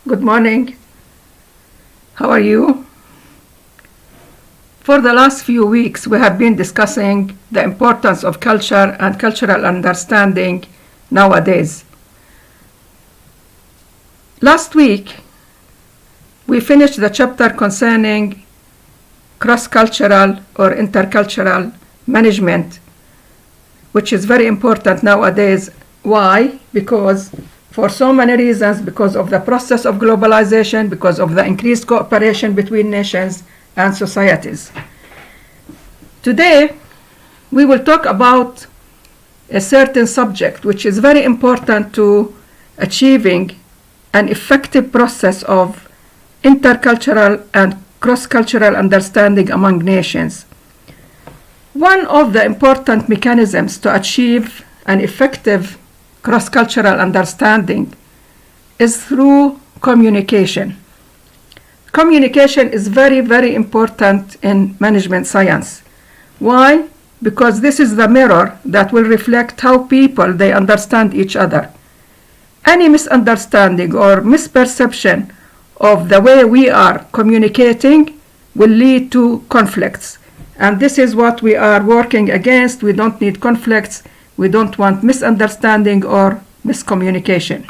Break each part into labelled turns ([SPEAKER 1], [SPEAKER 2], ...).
[SPEAKER 1] Good morning. How are you? For the last few weeks, we have been discussing the importance of culture and cultural understanding nowadays. Last week, we finished the chapter concerning cross-cultural or intercultural management, which is very important nowadays. Why? Because for so many reasons, because of the process of globalization, because of the increased cooperation between nations and societies. Today, we will talk about a certain subject which is very important to achieving an effective process of intercultural and cross-cultural understanding among nations. One of the important mechanisms to achieve an effective cross-cultural understanding is through communication. Communication is very, very important in management science. Why? Because this is the mirror that will reflect how people they understand each other. Any misunderstanding or misperception of the way we are communicating will lead to conflicts. And this is what we are working against. We don't need conflicts. We don't want misunderstanding or miscommunication.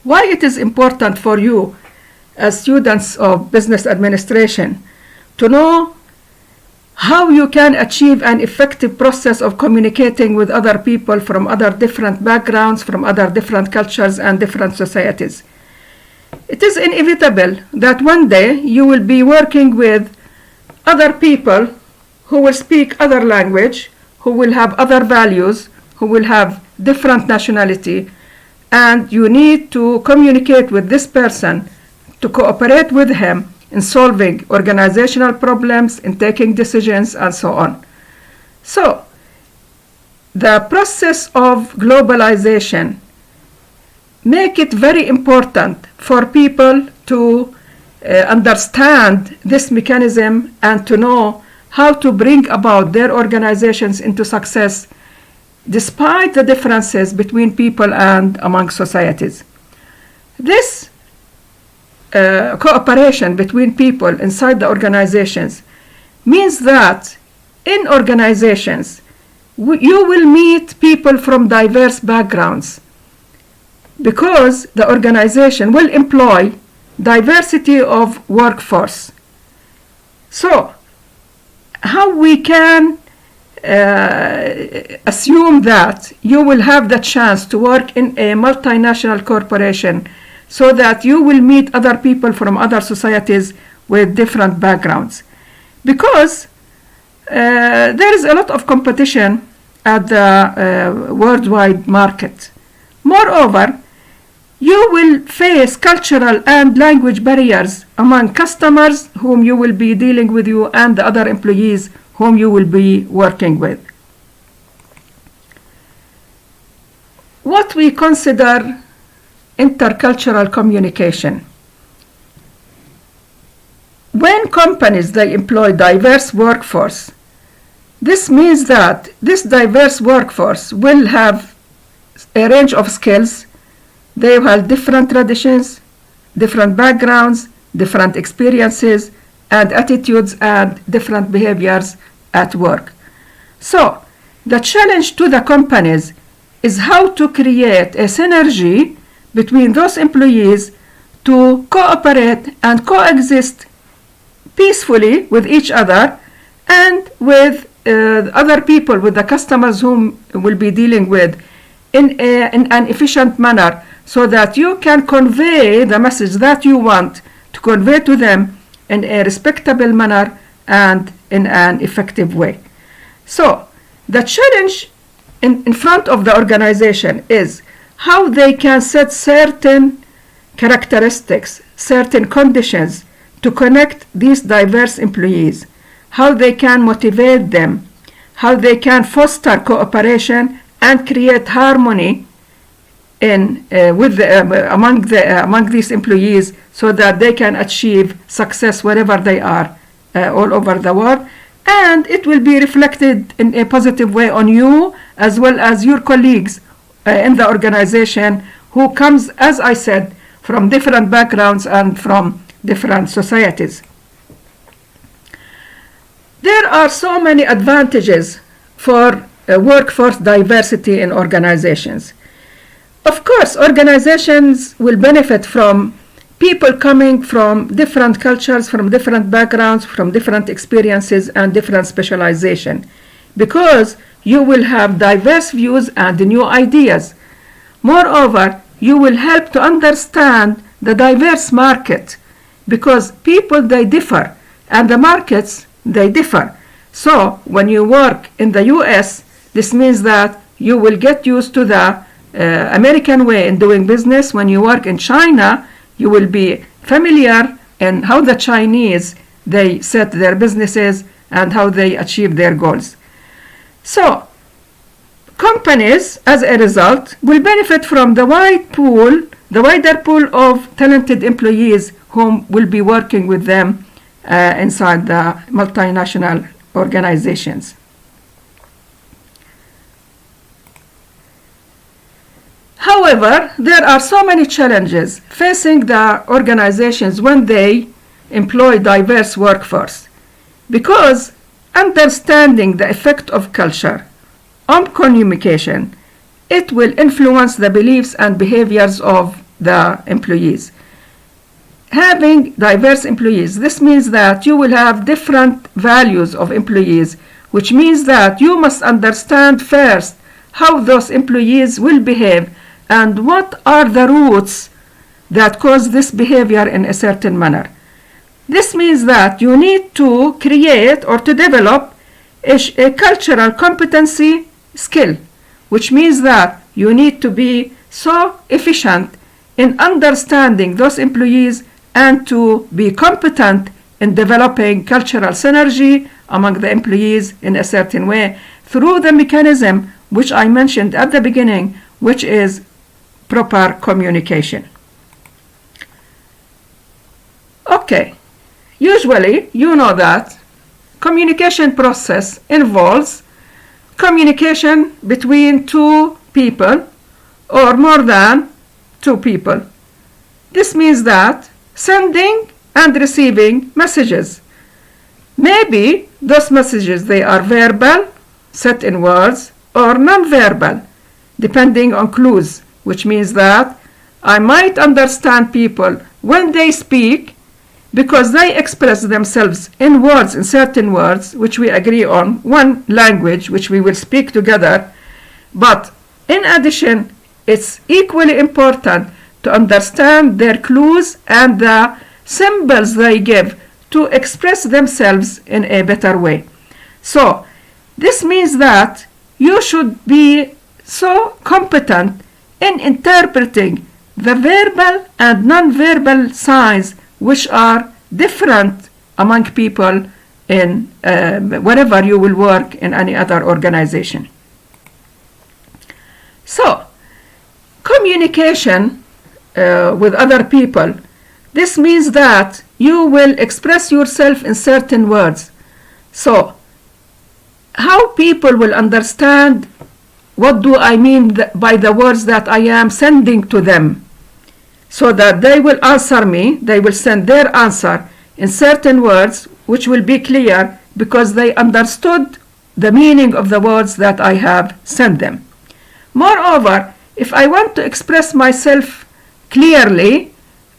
[SPEAKER 1] Why it is important for you as students of business administration to know how you can achieve an effective process of communicating with other people from other different backgrounds, from other different cultures and different societies. It is inevitable that one day you will be working with other people who will speak other language, who will have other values, who will have different nationality, and you need to communicate with this person to cooperate with him in solving organizational problems, in taking decisions, and so on. So, the process of globalization make it very important for people to understand this mechanism and to know how to bring about their organizations into success despite the differences between people and among societies. This cooperation between people inside the organizations means that in organizations you will meet people from diverse backgrounds because the organization will employ diversity of workforce. So, how we can assume that you will have the chance to work in a multinational corporation so that you will meet other people from other societies with different backgrounds? Because there is a lot of competition at the worldwide market. Moreover, you will face cultural and language barriers among customers whom you will be dealing with you and the other employees whom you will be working with. What we consider intercultural communication. When companies they employ diverse workforce, this means that this diverse workforce will have a range of skills. They have different traditions, different backgrounds, different experiences and attitudes and different behaviors at work. So, the challenge to the companies is how to create a synergy between those employees to cooperate and coexist peacefully with each other and with other people, with the customers whom will be dealing with in an efficient manner, so that you can convey the message that you want to convey to them in a respectable manner and in an effective way. So, the challenge in front of the organization is how they can set certain characteristics, certain conditions to connect these diverse employees, how they can motivate them, how they can foster cooperation and create harmony among these employees so that they can achieve success wherever they are all over the world, and it will be reflected in a positive way on you as well as your colleagues in the organization who comes, as I said, from different backgrounds and from different societies. There are so many advantages for workforce diversity in organizations. Of course, organizations will benefit from people coming from different cultures, from different backgrounds, from different experiences and different specialization, because you will have diverse views and new ideas. Moreover, you will help to understand the diverse market, because people, they differ and the markets, they differ. So when you work in the US, this means that you will get used to the American way in doing business. When you work in China, you will be familiar in how the Chinese, they set their businesses and how they achieve their goals. So companies, as a result, will benefit from the wider pool of talented employees whom will be working with them inside the multinational organizations. However, there are so many challenges facing the organizations when they employ diverse workforce, because understanding the effect of culture on communication, it will influence the beliefs and behaviors of the employees. Having diverse employees, this means that you will have different values of employees, which means that you must understand first how those employees will behave and what are the roots that cause this behavior in a certain manner. This means that you need to create or to develop a cultural competency skill, which means that you need to be so efficient in understanding those employees and to be competent in developing cultural synergy among the employees in a certain way through the mechanism which I mentioned at the beginning, which is proper communication. Okay, usually you know that communication process involves communication between two people or more than two people. This means that sending and receiving messages. Maybe those messages, they are verbal, set in words, or non-verbal, depending on clues, which means that I might understand people when they speak because they express themselves in words, in certain words, which we agree on, one language which we will speak together. But in addition, it's equally important to understand their clues and the symbols they give to express themselves in a better way. So this means that you should be so competent in interpreting the verbal and non-verbal signs which are different among people in wherever you will work in any other organization. So communication with other people, this means that you will express yourself in certain words. So how people will understand what do I mean by the words that I am sending to them, so that they will answer me, they will send their answer in certain words which will be clear because they understood the meaning of the words that I have sent them. Moreover, if I want to express myself clearly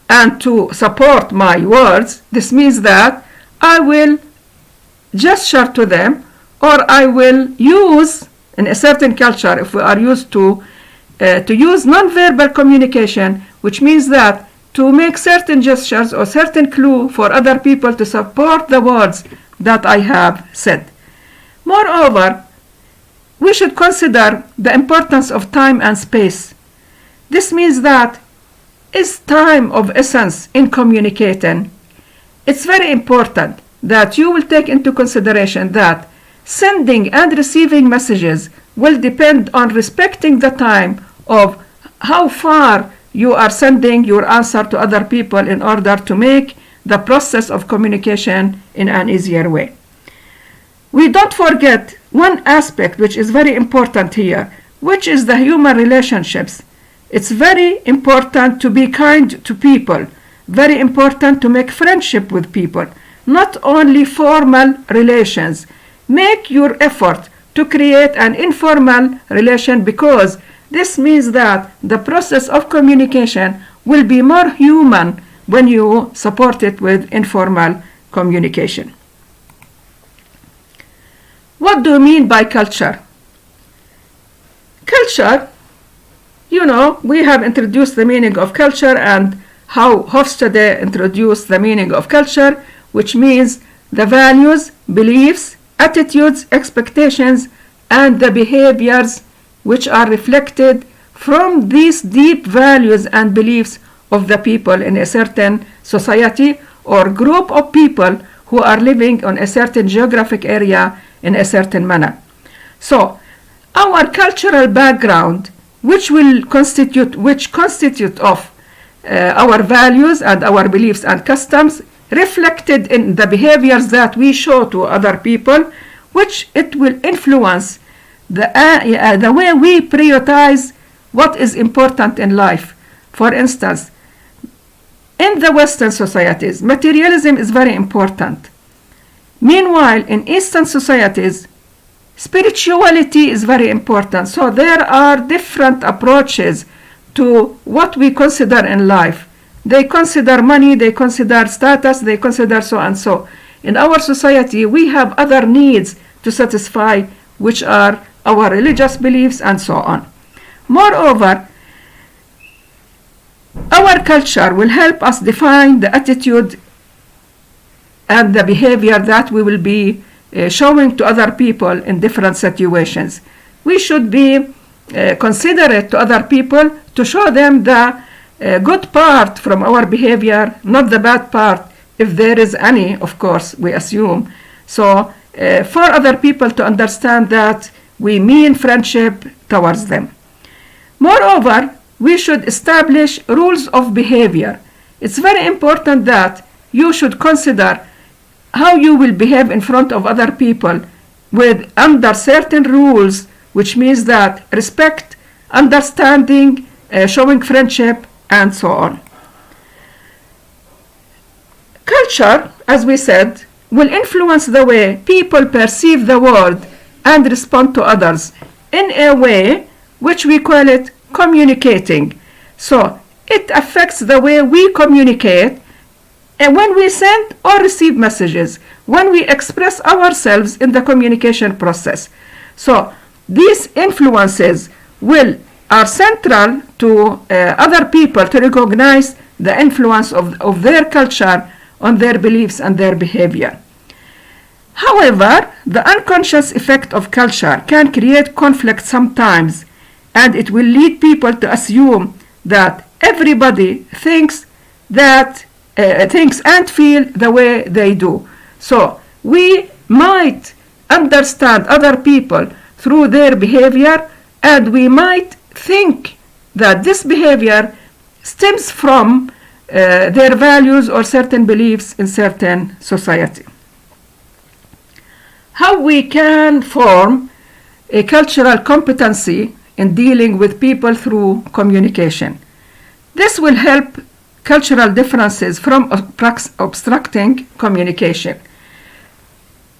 [SPEAKER 1] and to support my words, this means that I will gesture to them, or I will use, in a certain culture, if we are used to use non-verbal communication, which means that to make certain gestures or certain clue for other people to support the words that I have said. Moreover, we should consider the importance of time and space. This means that is time of essence in communicating. It's very important that you will take into consideration that sending and receiving messages will depend on respecting the time of how far you are sending your answer to other people in order to make the process of communication in an easier way. We don't forget one aspect which is very important here, which is the human relationships. It's very important to be kind to people, very important to make friendship with people, not only formal relations. Make your effort to create an informal relation, because this means that the process of communication will be more human when you support it with informal communication. What do you mean by culture? Culture, we have introduced the meaning of culture and how Hofstede introduced the meaning of culture, which means the values, beliefs, attitudes, expectations, and the behaviors which are reflected from these deep values and beliefs of the people in a certain society or group of people who are living on a certain geographic area in a certain manner. So, our cultural background, which constitute of our values and our beliefs and customs, reflected in the behaviors that we show to other people, which it will influence the way we prioritize what is important in life. For instance, in the Western societies, materialism is very important. Meanwhile, in Eastern societies, spirituality is very important. So there are different approaches to what we consider in life. They consider money, they consider status, they consider so and so. In our society, we have other needs to satisfy, which are our religious beliefs and so on. Moreover, our culture will help us define the attitude and the behavior that we will be showing to other people in different situations. We should be considerate to other people to show them the good part from our behavior, not the bad part, if there is any, of course, we assume. So for other people to understand that we mean friendship towards them. Moreover, we should establish rules of behavior. It's very important that you should consider how you will behave in front of other people under certain rules, which means that respect, understanding, showing friendship, and so on. Culture, as we said, will influence the way people perceive the world and respond to others in a way which we call it communicating. So it affects the way we communicate, and when we send or receive messages, when we express ourselves in the communication process. So these influences are central to other people to recognize the influence of their culture on their beliefs and their behavior. However, the unconscious effect of culture can create conflict sometimes, and it will lead people to assume that everybody thinks and feel the way they do. So we might understand other people through their behavior, and we might think that this behavior stems from their values or certain beliefs in certain society. How we can form a cultural competency in dealing with people through communication. This will help cultural differences from obstructing communication.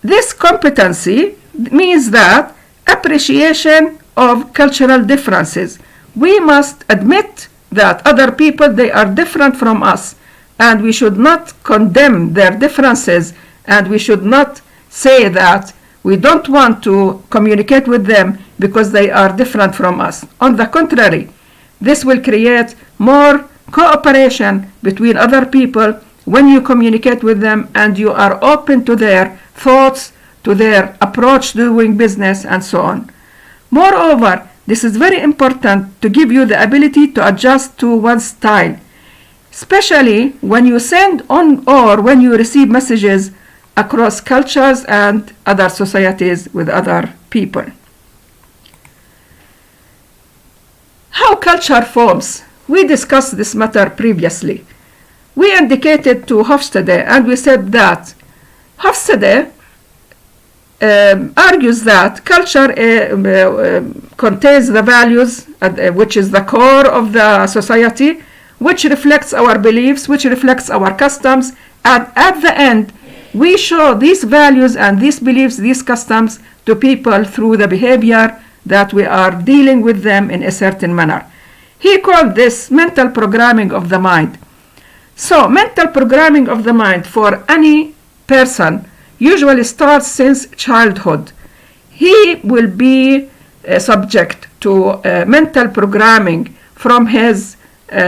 [SPEAKER 1] This competency means that appreciation of cultural differences. We must admit that other people, they are different from us, and we should not condemn their differences, and we should not say that we don't want to communicate with them because they are different from us. On the contrary, this will create more cooperation between other people when you communicate with them and you are open to their thoughts, to their approach to doing business, and so on. Moreover, this is very important to give you the ability to adjust to one's style, especially when you send on or when you receive messages across cultures and other societies with other people. How culture forms. We discussed this matter previously. We indicated to Hofstede, and we said that Hofstede argues that culture contains the values, which is the core of the society, which reflects our beliefs, which reflects our customs, and at the end, we show these values and these beliefs, these customs to people through the behavior that we are dealing with them in a certain manner. He called this mental programming of the mind. So, mental programming of the mind for any person usually starts since childhood. He will be subject to mental programming from his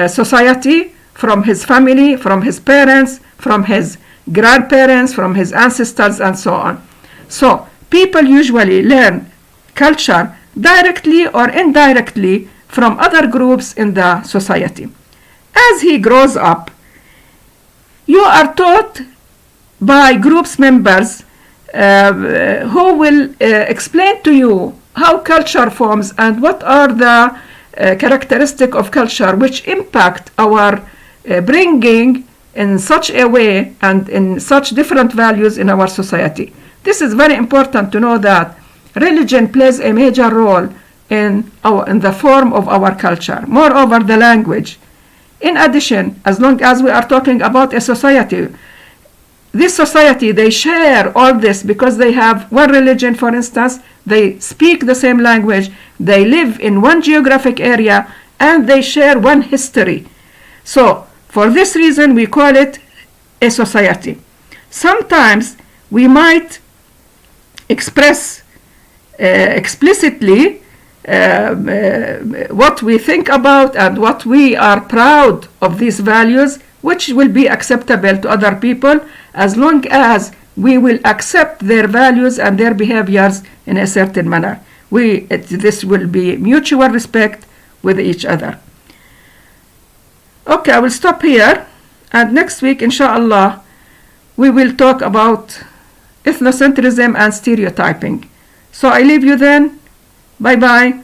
[SPEAKER 1] society, from his family, from his parents, from his grandparents, from his ancestors, and so on. So, people usually learn culture directly or indirectly from other groups in the society. As he grows up, you are taught by groups members who will explain to you how culture forms and what are the characteristics of culture which impact our bringing in such a way and in such different values in our society. This is very important to know that religion plays a major role in the form of our culture. Moreover, the language. In addition, as long as we are talking about a society, this society, they share all this because they have one religion, for instance, they speak the same language, they live in one geographic area, and they share one history. So, for this reason, we call it a society. Sometimes we might express explicitly what we think about and what we are proud of these values, which will be acceptable to other people as long as we will accept their values and their behaviors in a certain manner. This will be mutual respect with each other. Okay, I will stop here, and next week, inshallah, we will talk about ethnocentrism and stereotyping. So I leave you then. Bye-bye.